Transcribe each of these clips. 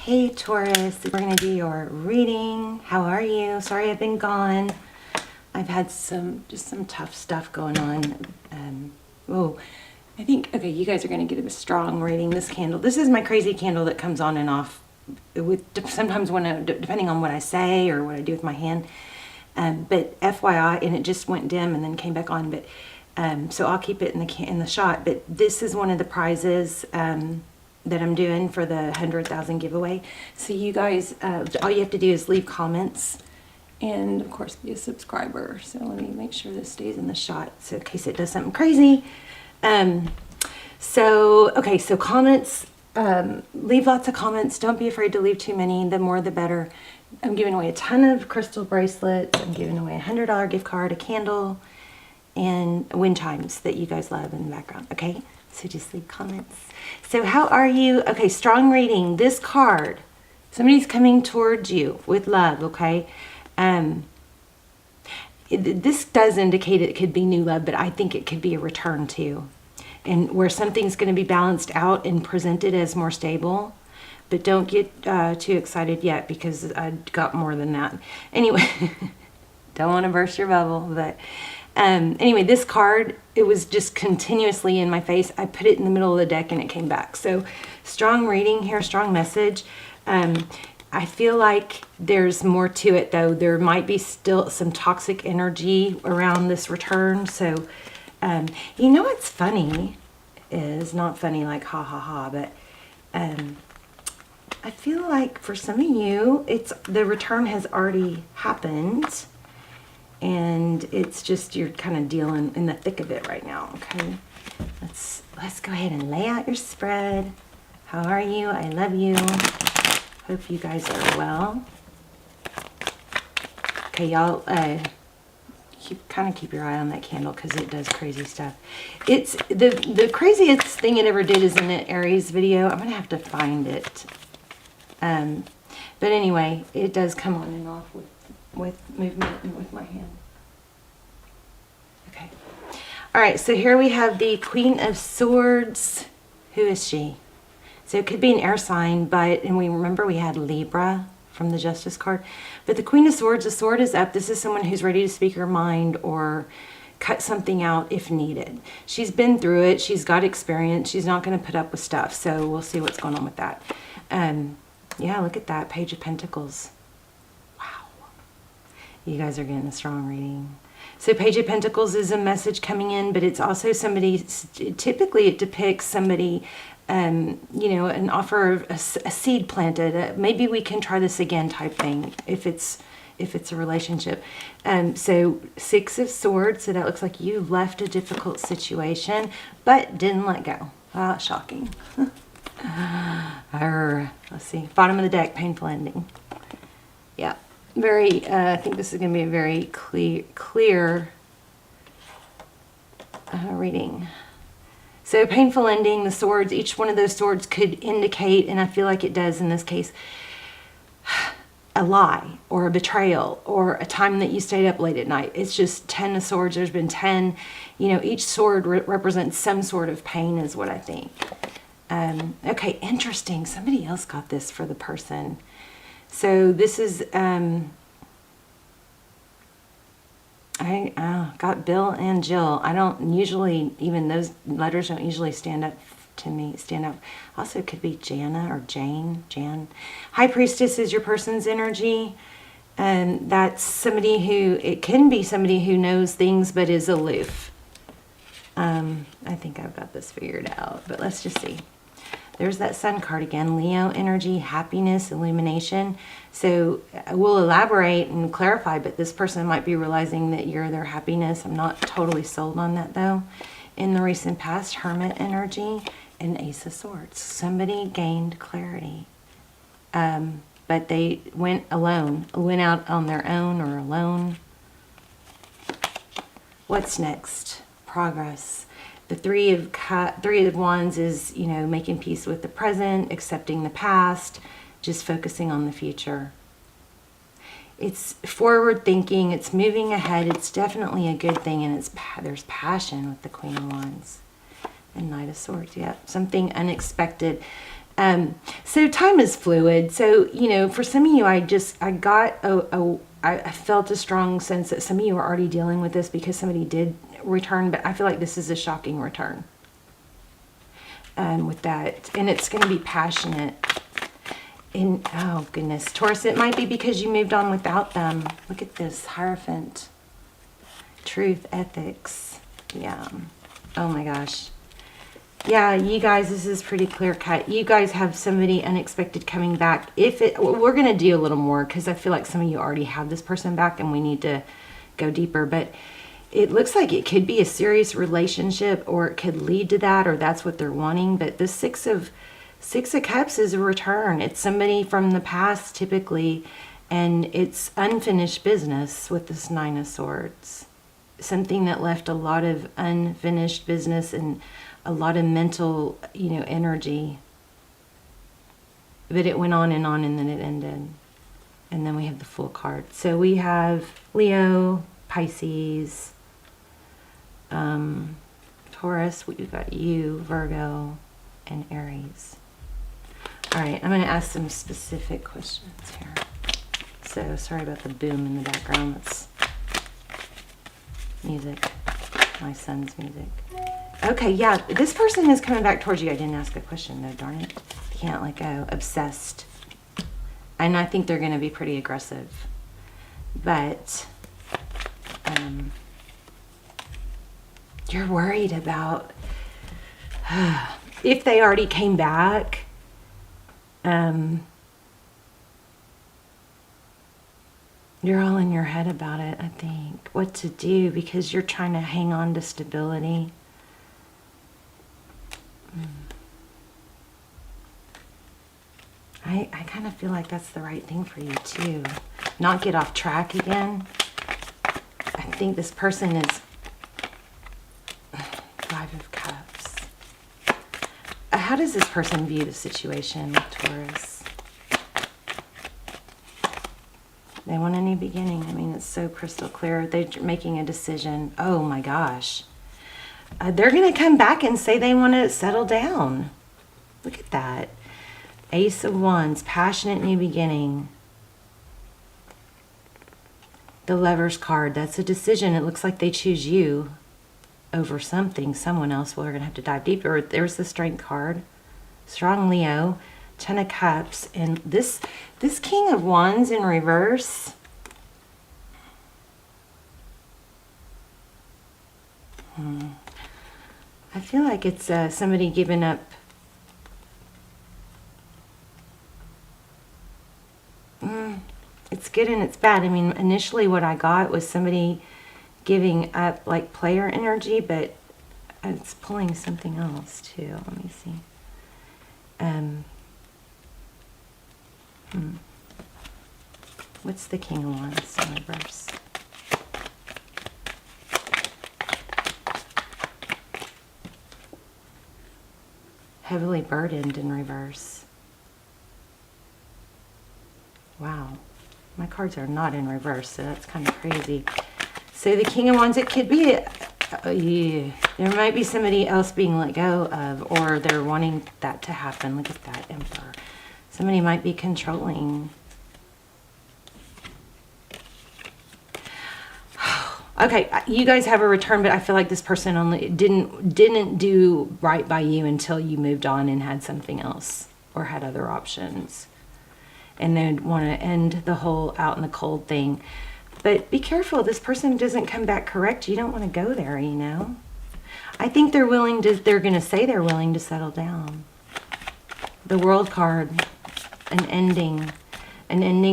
Hey Taurus, we're going to do your reading. How are you? Sorry I've been gone. I've had some tough stuff going on. I think, okay, you guys are going to get a strong reading. This candle, this is my crazy candle that comes on and off with sometimes when depending on what I say or what I do with my hand. But FYI, and it just went dim and then came back on. But so I'll keep it in the shot. But this is one of the prizes that I'm doing for the 100,000 giveaway. So you guys, all you have to do is leave comments and of course be a subscriber. So let me make sure this stays in the shot, so in case it does something crazy. So comments, leave lots of comments. Don't be afraid to leave too many. The more the better. I'm giving away a ton of crystal bracelets. I'm giving away a $100 gift card, a candle, and wind chimes that you guys love in the background. Okay, so just leave comments. So how are you? Okay, strong reading. This card, somebody's coming towards you with love. Okay, this does indicate it could be new love, but I think it could be a return too, and where something's going to be balanced out and presented as more stable. But don't get too excited yet, because I got more than that. Anyway, don't want to burst your bubble, but anyway, this card, it was just continuously in my face. I put it in the middle of the deck and it came back. So strong reading here, strong message. I feel like there's more to it though. There might be still some toxic energy around this return. So, you know what's funny is, not funny like ha ha ha, but I feel like for some of you, the return has already happened. And it's just, you're kind of dealing in the thick of it right now. Okay, let's go ahead and lay out your spread. How are you? I love you. Hope you guys are well. Okay, y'all, keep your eye on that candle, because it does crazy stuff. It's the craziest thing it ever did is in the Aries video. I'm gonna have to find it. But anyway, it does come on and off with movement and with my hand. Okay. All right, so here we have the Queen of Swords. Who is she? So it could be an air sign, and we remember we had Libra from the Justice card. But the Queen of Swords, the sword is up. This is someone who's ready to speak her mind or cut something out if needed. She's been through it. She's got experience. She's not going to put up with stuff. So we'll see what's going on with that. Yeah, look at that. Page of Pentacles. Wow. You guys are getting a strong reading. So Page of Pentacles is a message coming in, but it's also somebody, typically it depicts somebody, you know, an offer of a seed planted. Maybe we can try this again type thing if it's a relationship. So Six of Swords, so that looks like you left a difficult situation, but didn't let go. Shocking. Let's see, bottom of the deck, painful ending. Yeah, very, I think this is going to be a very clear reading. So painful ending, the swords, each one of those swords could indicate, and I feel like it does in this case, a lie or a betrayal or a time that you stayed up late at night. It's just 10 of swords. There's been 10, you know, each sword represents some sort of pain is what I think. Okay, interesting. Somebody else got this for the person. So this is, I got Bill and Jill. I don't usually, even those letters don't usually stand up to me, stand up. Also could be Jana or Jan. High Priestess is your person's energy. And that's somebody who, it can be somebody who knows things but is aloof. I think I've got this figured out, but let's just see. There's that Sun card again, Leo energy, happiness, illumination. So we'll elaborate and clarify, but this person might be realizing that you're their happiness. I'm not totally sold on that though. In the recent past, Hermit energy and Ace of Swords. Somebody gained clarity, but they went alone, went out on their own or alone. What's next? Progress. The Three of Wands is, you know, making peace with the present, accepting the past, just focusing on the future. It's forward thinking, it's moving ahead, it's definitely a good thing, and there's passion with the Queen of Wands. And Knight of Swords, yeah, something unexpected. So time is fluid. So, you know, for some of you, I felt a strong sense that some of you are already dealing with this because somebody did return, but I feel like this is a shocking return with that. And it's going to be passionate. And, oh goodness, Taurus, it might be because you moved on without them. Look at this, Hierophant. Truth, ethics. Yeah. Oh my gosh. Yeah, you guys, this is pretty clear cut. You guys have somebody unexpected coming back. We're going to do a little more because I feel like some of you already have this person back and we need to go deeper. But it looks like it could be a serious relationship, or it could lead to that, or that's what they're wanting. But the Six of Cups is a return. It's somebody from the past typically, and it's unfinished business with this Nine of Swords. Something that left a lot of unfinished business and a lot of mental, you know, energy. But it went on, and then it ended. And then we have the Fool card. So we have Leo, Pisces, Taurus, we've got you, Virgo, and Aries. All right, I'm going to ask some specific questions here. So sorry about the boom in the background. That's music, my son's music. Okay, yeah, this person is coming back towards you. I didn't ask a question though, darn it. Can't let go. Obsessed. And I think they're going to be pretty aggressive. But you're worried about if they already came back. You're all in your head about it, I think. What to do, because you're trying to hang on to stability. I kind of feel like that's the right thing for you too. Not get off track again. I think this person is Five of Cups. How does this person view the situation with Taurus? They want a new beginning. I mean, it's so crystal clear. They're making a decision. Oh my gosh. They're going to come back and say they want to settle down. Look at that. Ace of Wands, passionate new beginning. The Lover's card, that's a decision. It looks like they choose you over something, someone else. Well, we're going to have to dive deeper. There's the Strength card. Strong Leo, Ten of Cups, and this King of Wands in reverse. I feel like it's somebody giving up. It's good and it's bad. I mean, initially what I got was somebody giving up like player energy, but it's pulling something else too. Let me see. What's the King of Wands in reverse? Heavily burdened in reverse. Wow. My cards are not in reverse, so that's kind of crazy. So the King of Wands, it could be, yeah, there might be somebody else being let go of, or they're wanting that to happen. Look at that, Emperor. Somebody might be controlling. Okay, you guys have a return, but I feel like this person only didn't do right by you until you moved on and had something else or had other options. And they want to end the whole out in the cold thing. But be careful, this person doesn't come back correct. You don't want to go there, you know. I think they're going to say they're willing to settle down. The World card, an ending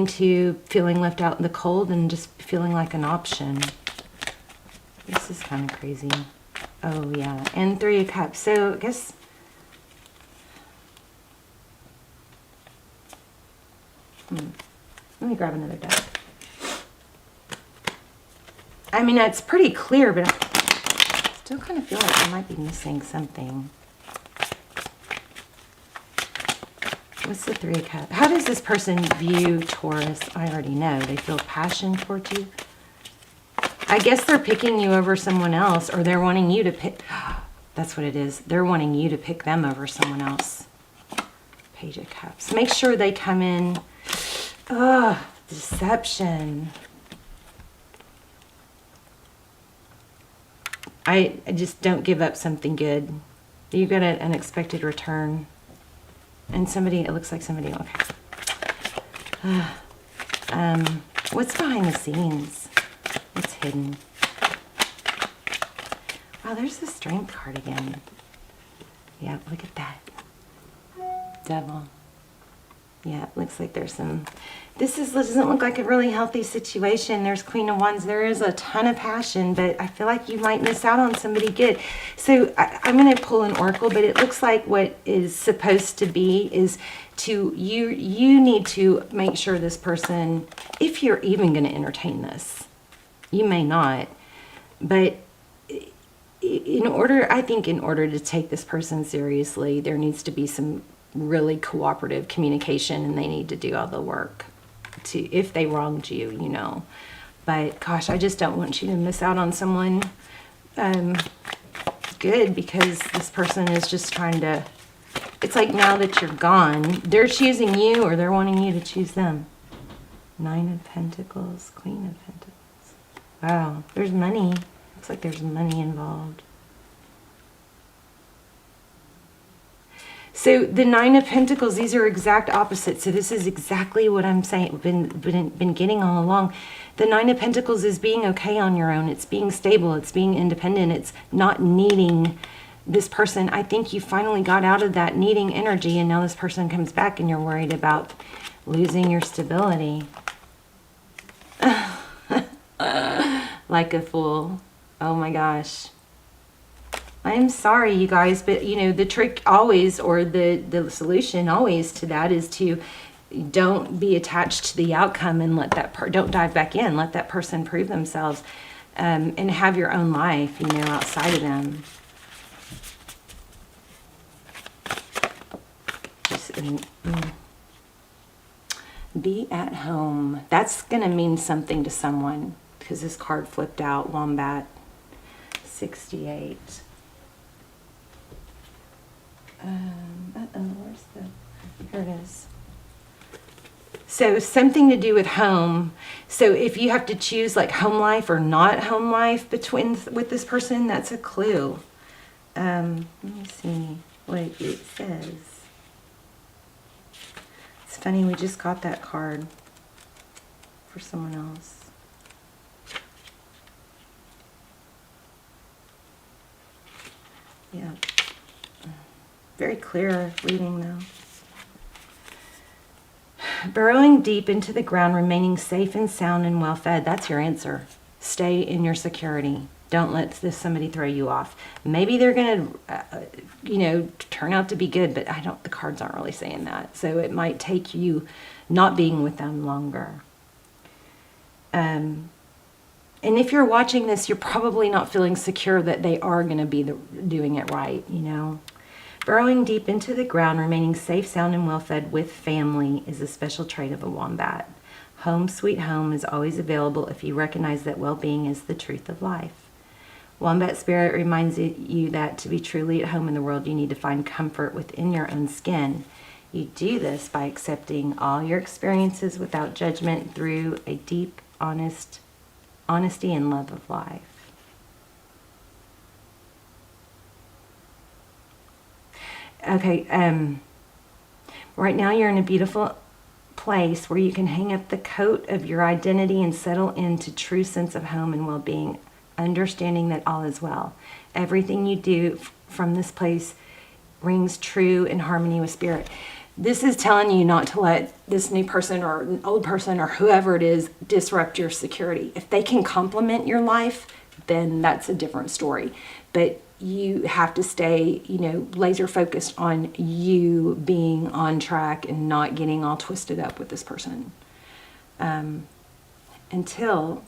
to feeling left out in the cold and just feeling like an option. This is kind of crazy. Oh yeah, and Three of Cups. So I guess let me grab another deck. I mean, it's pretty clear, but I still kind of feel like I might be missing something. What's the Three of Cups? How does this person view Taurus? I already know. They feel passion towards you. I guess they're picking you over someone else, or they're wanting you to pick. That's what it is. They're wanting you to pick them over someone else. Page of Cups. Make sure they come in. Ugh, deception. I just don't give up something good. You get an unexpected return. And somebody, it looks like somebody, okay. What's behind the scenes? What's hidden? Wow, there's the Strength card again. Yeah, look at that. Devil. Yeah, it looks like there's some... This doesn't look like a really healthy situation. There's Queen of Wands. There is a ton of passion, but I feel like you might miss out on somebody good. So I'm going to pull an oracle, but it looks like what is supposed to be is to... You need to make sure this person, if you're even going to entertain this, you may not, but I think in order to take this person seriously, there needs to be some really cooperative communication, and they need to do all the work if they wronged you, you know. But gosh, I just don't want you to miss out on someone good, because this person is just trying to, it's like now that you're gone, they're choosing you or they're wanting you to choose them. Nine of Pentacles, Queen of Pentacles. Wow, there's money. Looks like there's money involved. So the Nine of Pentacles, these are exact opposites. So this is exactly what I'm saying, been getting all along. The Nine of Pentacles is being okay on your own. It's being stable. It's being independent. It's not needing this person. I think you finally got out of that needing energy, and now this person comes back and you're worried about losing your stability. Like a fool. Oh my gosh. I'm sorry, you guys, but you know, the trick always, or the solution always to that is to don't be attached to the outcome and let that don't dive back in. Let that person prove themselves, and have your own life, you know, outside of them. Just be at home. That's going to mean something to someone, because this card flipped out. Wombat 68. Where's the... Here it is. So something to do with home. So if you have to choose like home life or not home life with this person, that's a clue. Let me see what it says. It's funny, we just got that card for someone else. Yeah. Very clear reading though. Burrowing deep into the ground, remaining safe and sound and well fed. That's your answer. Stay in your security. Don't let somebody throw you off. Maybe they're going to, you know, turn out to be good, but the cards aren't really saying that. So it might take you not being with them longer. And if you're watching this, you're probably not feeling secure that they are going to be doing it right, you know. Burrowing deep into the ground, remaining safe, sound, and well-fed with family is a special trait of a wombat. Home sweet home is always available if you recognize that well-being is the truth of life. Wombat spirit reminds you that to be truly at home in the world, you need to find comfort within your own skin. You do this by accepting all your experiences without judgment through a deep, honesty and love of life. Okay, right now you're in a beautiful place where you can hang up the coat of your identity and settle into true sense of home and well-being, understanding that all is well. Everything you do from this place rings true in harmony with spirit. This is telling you not to let this new person or an old person or whoever it is disrupt your security. If they can complement your life, then that's a different story. But you have to stay, you know, laser focused on you being on track and not getting all twisted up with this person. Until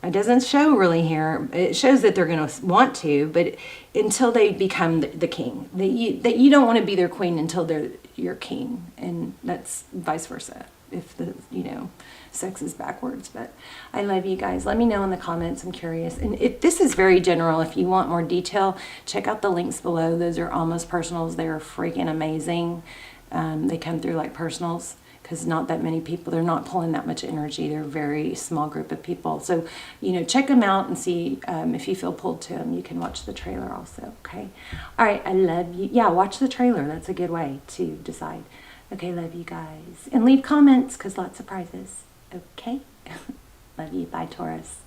It doesn't show really here. It shows that they're going to want to, but until they become the king. That you don't want to be their queen until they're your king. And that's vice versa, if the, sex is backwards. But I love you guys. Let me know in the comments. I'm curious. And this is very general. If you want more detail, check out the links below. Those are almost personals. They're freaking amazing. They come through like personals, because not that many people, they're not pulling that much energy. They're a very small group of people. So, check them out and see if you feel pulled to them. You can watch the trailer also, okay? All right, I love you. Yeah, watch the trailer. That's a good way to decide. Okay, love you guys. And leave comments, because lots of prizes, okay? Love you. Bye, Taurus.